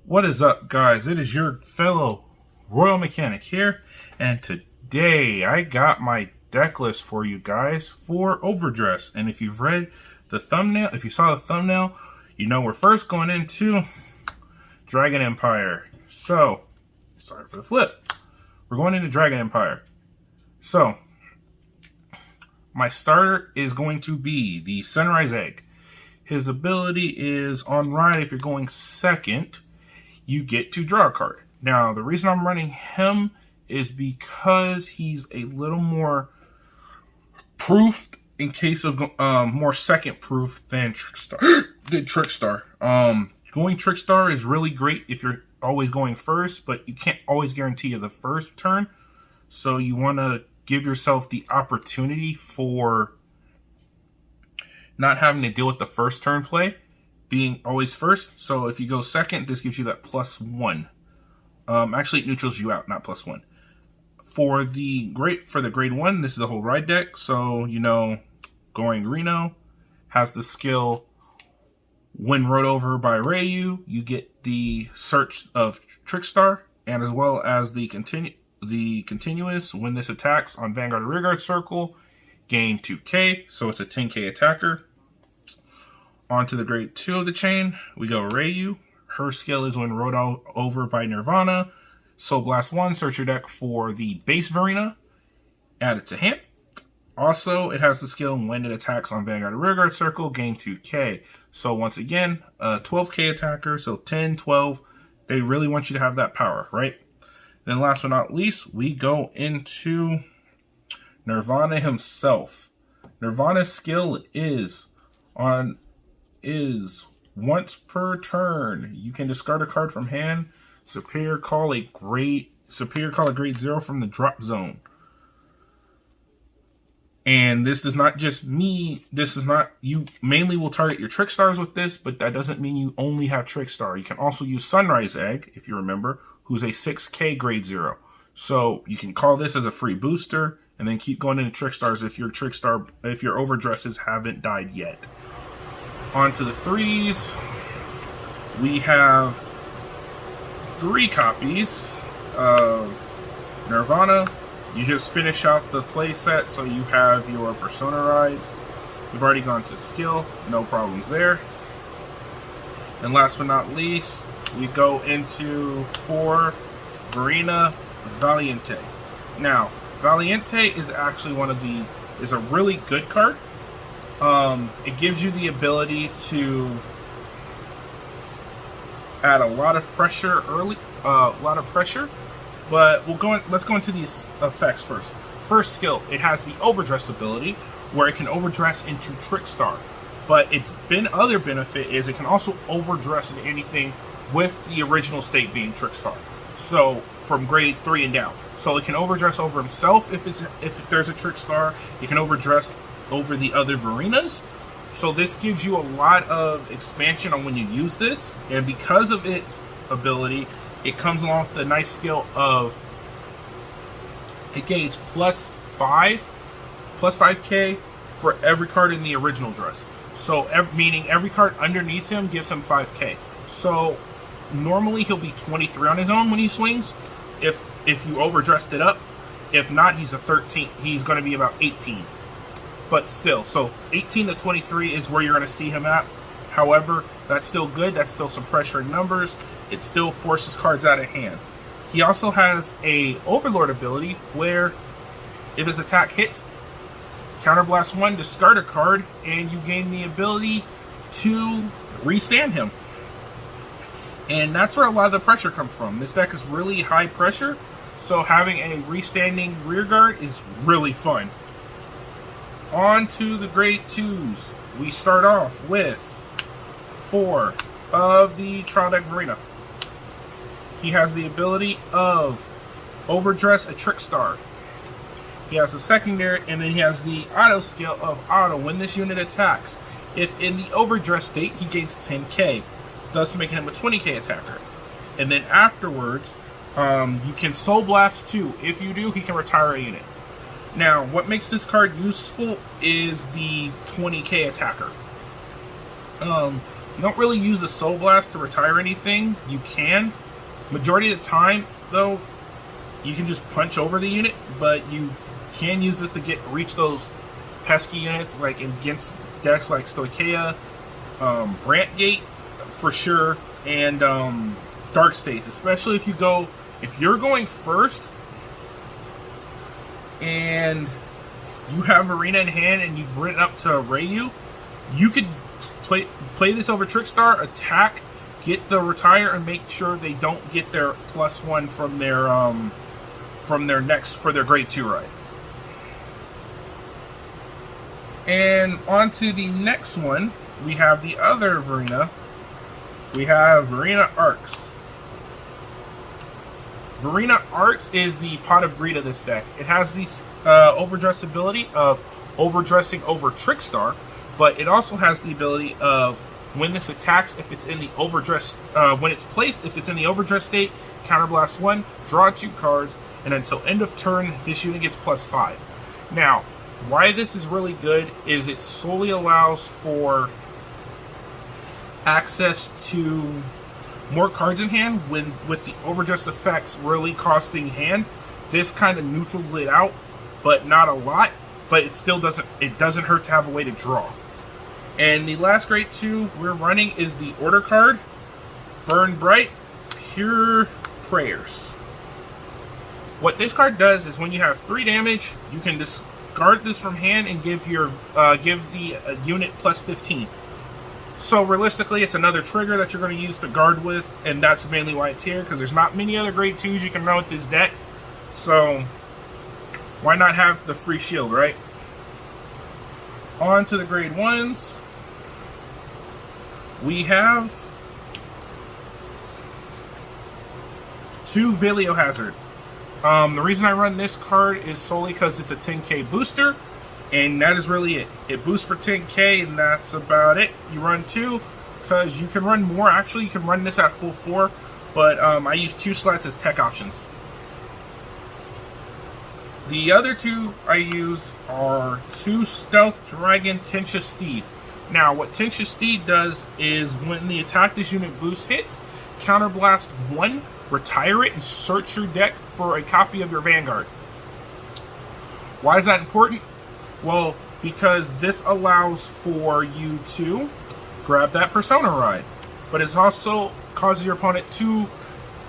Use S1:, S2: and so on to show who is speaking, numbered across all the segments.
S1: What is up, guys? It is your fellow Royal Mechanic here, and today I got my deck list for you guys for OverDress. And if you've read the thumbnail, if you saw the thumbnail, you know we're first going into Dragon Empire. So, sorry for the flip. We're going into Dragon Empire. So, my starter is going to be the Sunrise Egg. His ability is on ride. If you're going second, you get to draw a card. Now, the reason I'm running him is because he's a little more proofed in case of more second proof than Trickstar. Going Trickstar is really great if you're always going first, but you can't always guarantee you the first turn. So you want to give yourself the opportunity for not having to deal with the first turn play, being always first. So if you go second, this gives you that +1. Actually, it neutrals you out, not +1. For the grade 1, this is a whole ride deck. So, you know, going Reno has the skill, when rode over by Ryu, you get the search of Trickstar, and as well as the continuous, when this attacks on Vanguard or Rearguard Circle, gain 2k, so it's a 10k attacker. On to the grade 2 of the chain, we go Ryu. Her skill is when rode over by Nirvana. Soul Blast 1, search your deck for the base Verena, add it to hand. Also, it has the skill when it attacks on Vanguard or Rearguard Circle, gain 2k. So once again, a 12k attacker, so 10, 12. They really want you to have that power, right? Then last but not least, we go into Nirvana himself. Nirvana's skill is once per turn, you can discard a card from hand, superior call a grade 0 from the drop zone. And this is not just me, you mainly will target your Trickstars with this, but that doesn't mean you only have Trickstar. You can also use Sunrise Egg, if you remember, who's a 6k grade 0. So you can call this as a free booster, and then keep going into Trickstars if your OverDresses haven't died yet. On to the 3s. We have 3 copies of Nirvana. You just finish out the play set, so you have your Persona rides. We've already gone to skill, no problems there. And last but not least, we go into 4 Verena Valiente. Now, Valiente is actually is a really good card. It gives you the ability to add a lot of pressure early, but let's go into these effects first. First skill, it has the OverDress ability, where it can OverDress into Trickstar. But its other benefit is it can also OverDress into anything with the original state being Trickstar. So from grade 3 and down. So it can OverDress over himself if there's a Trickstar. It can OverDress over the other Verenas. So this gives you a lot of expansion on when you use this. And because of its ability, it comes along with the nice skill of it gains +5k for every card in the original dress. So meaning every card underneath him gives him 5k. So normally he'll be 23 on his own when he swings, if you overdressed it up. If not, he's a 13. He's going to be about 18. But still, so 18 to 23 is where you're going to see him at. However, that's still good. That's still some pressure in numbers. It still forces cards out of hand. He also has a Overlord ability where if his attack hits, Counterblast 1, discard a card, and you gain the ability to restand him. And that's where a lot of the pressure comes from. This deck is really high pressure, so having a restanding rearguard is really fun. On to the grade 2s. We start off with 4 of the Trial Deck Verena. He has the ability of OverDress a Trickstar. He has the secondary, and then he has the auto skill of auto. When this unit attacks, if in the OverDress state, he gains 10k, thus making him a 20k attacker. And then afterwards, you can Soul Blast 2. If you do, he can retire a unit. Now, what makes this card useful is the 20k attacker. You don't really use the Soul Blast to retire anything. You can. Majority of the time, though, you can just punch over the unit, but you can use this to reach those pesky units, like against decks like Stoicheia, Brant Gate, for sure, and Dark States, especially if you're going first and you have Arena in hand and you've written up to Rayu, you could play this over Trickstar, attack, get the retire, and make sure they don't get their +1 from their grade 2 ride. And on to the next one, we have the other Verena. We have Verena Arcs. Verena Arcs is the Pot of Greed of this deck. It has the overdress ability of overdressing over Trickstar, but it also has the ability of when this attacks, if it's in the overdress, when it's placed, if it's in the overdress state, counterblast 1, draw 2 cards, and until end of turn, this unit gets +5. Now, why this is really good is it solely allows for access to more cards in hand when with the overdress effects really costing hand. This kind of neutrals it out, but not a lot. But it still doesn't hurt to have a way to draw. And the last grade 2 we're running is the order card, Burn Bright, Pure Prayers. What this card does is when you have 3 damage, you can discard this from hand and give the unit +15. So realistically, it's another trigger that you're going to use to guard with, and that's mainly why it's here, because there's not many other grade 2s you can run with this deck. So why not have the free shield, right? On to the grade 1s. We have 2 Velio Hazard. The reason I run this card is solely because it's a 10k booster, and that is really it. It boosts for 10k, and that's about it. You run 2, because you can run more. Actually, you can run this at full 4, but I use 2 slots as tech options. The other 2 I use are 2 Stealth Dragon Tencha Steed. Now, what Tencha Steed does is when the attack this unit boost hits, counterblast 1, retire it, and search your deck for a copy of your Vanguard. Why is that important? Well, because this allows for you to grab that Persona ride, but it also causes your opponent to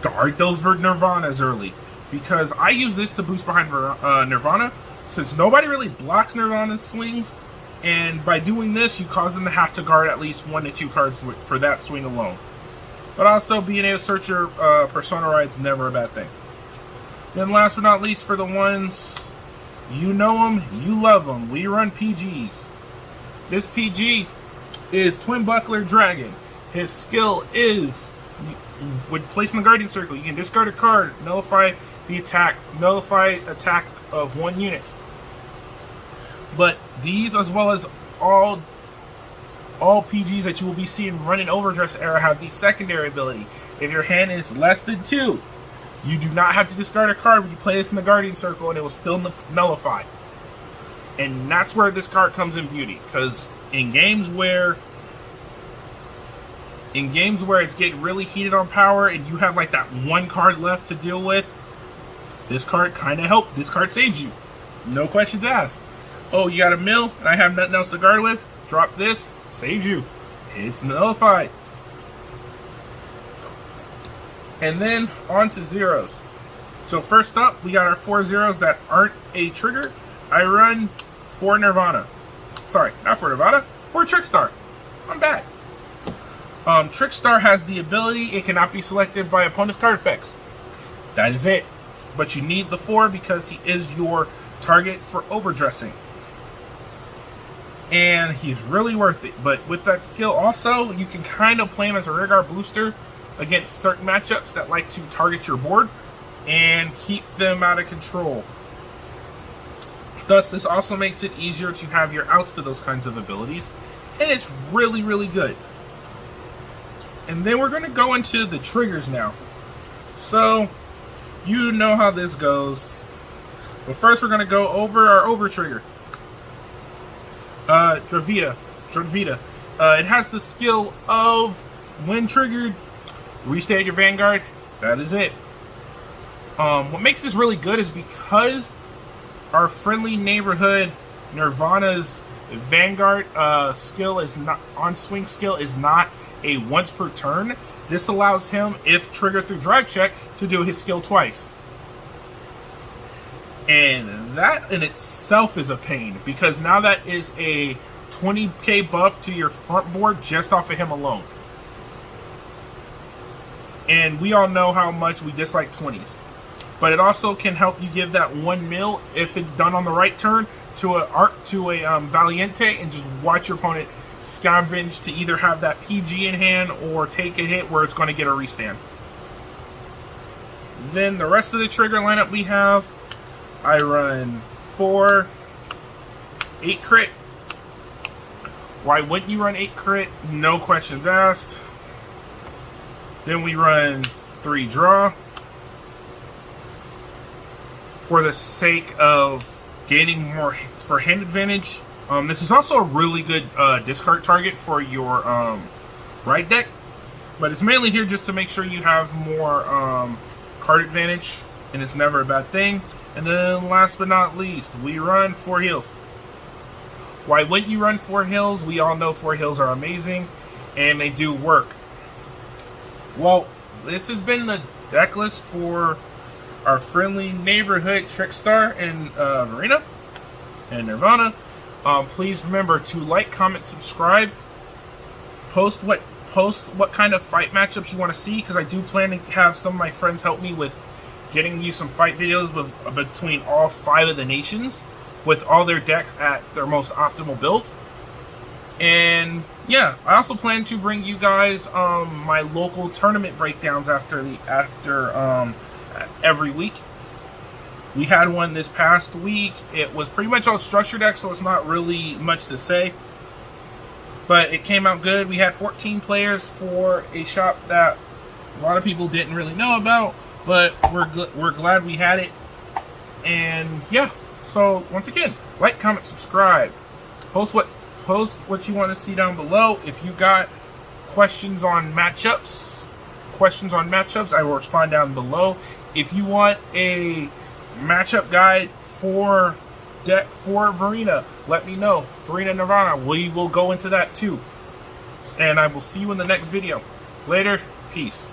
S1: guard those Nirvanas early. Because I use this to boost behind Nirvana, since nobody really blocks Nirvana's swings, and by doing this, you cause them to have to guard at least 1 to 2 cards for that swing alone. But also, being able to search your Persona ride is never a bad thing. Then last but not least, for the ones, you know them, you love them, we run PGs. This PG is Twin Buckler Dragon. His skill is, when placed in the Guardian Circle, you can discard a card, nullify the attack, nullify attack of 1 unit. But these, as well as all PGs that you will be seeing running Overdress era, have the secondary ability. If your hand is less than 2, you do not have to discard a card when you play this in the Guardian Circle, and it will still nullify. And that's where this card comes in beauty, because in games where it's getting really heated on power and you have like that 1 card left to deal with, this card kind of helps. This card saves you. No questions asked. Oh, you got a mill and I have nothing else to guard with? Drop this, saves you. It's nullified. And then on to zeros. So first up, we got our 4 zeros that aren't a trigger. I run 4 Nirvana. Sorry, not 4 Nirvana, 4 Trickstar. I'm bad. Trickstar has the ability, it cannot be selected by opponent's card effects. That is it. But you need the 4 because he is your target for overdressing. And he's really worth it. But with that skill also, you can kind of play him as a rear guard booster against certain matchups that like to target your board and keep them out of control. Thus, this also makes it easier to have your outs to those kinds of abilities. And it's really, really good. And then we're going to go into the triggers now. So, you know how this goes. But first, we're going to go over our over trigger. Dravita. It has the skill of, when triggered, restate your Vanguard. That is it. What makes this really good is because our friendly neighborhood Nirvana's Vanguard skill is not, on swing skill is not a once per turn. This allows him, if triggered through drive check, to do his skill twice. And that in itself is a pain, because now that is a 20k buff to your front board just off of him alone. And we all know how much we dislike 20s. But it also can help you give that 1 mil if it's done on the right turn to a Valiente, and just watch your opponent scavenge to either have that PG in hand or take a hit where it's going to get a restand. Then the rest of the trigger lineup we have, I run 4, 8 crit. Why wouldn't you run 8 crit? No questions asked. Then we run 3 draw, for the sake of gaining more for hand advantage. This is also a really good discard target for your right deck, but it's mainly here just to make sure you have more card advantage, and it's never a bad thing. And then last but not least, we run 4 heals. Why wouldn't you run 4 heals? We all know 4 heals are amazing, and they do work. Well, this has been the deck list for our friendly neighborhood Trickstar and Verena and Nirvana. Please remember to like, comment, subscribe. Post what kind of fight matchups you want to see, because I do plan to have some of my friends help me with getting you some fight videos between all 5 of the nations, with all their decks at their most optimal build. And yeah, I also plan to bring you guys my local tournament breakdowns after every week. We had one this past week. It was pretty much all structure deck, so it's not really much to say, but it came out good. We had 14 players for a shop that a lot of people didn't really know about, but we're glad we had it. And yeah, so once again, like, comment, subscribe, post what you want to see down below. If you got questions on matchups, I will respond down below. If you want a matchup guide for Verena, let me know. Verena Nirvana, we will go into that too. And I will see you in the next video. Later, peace.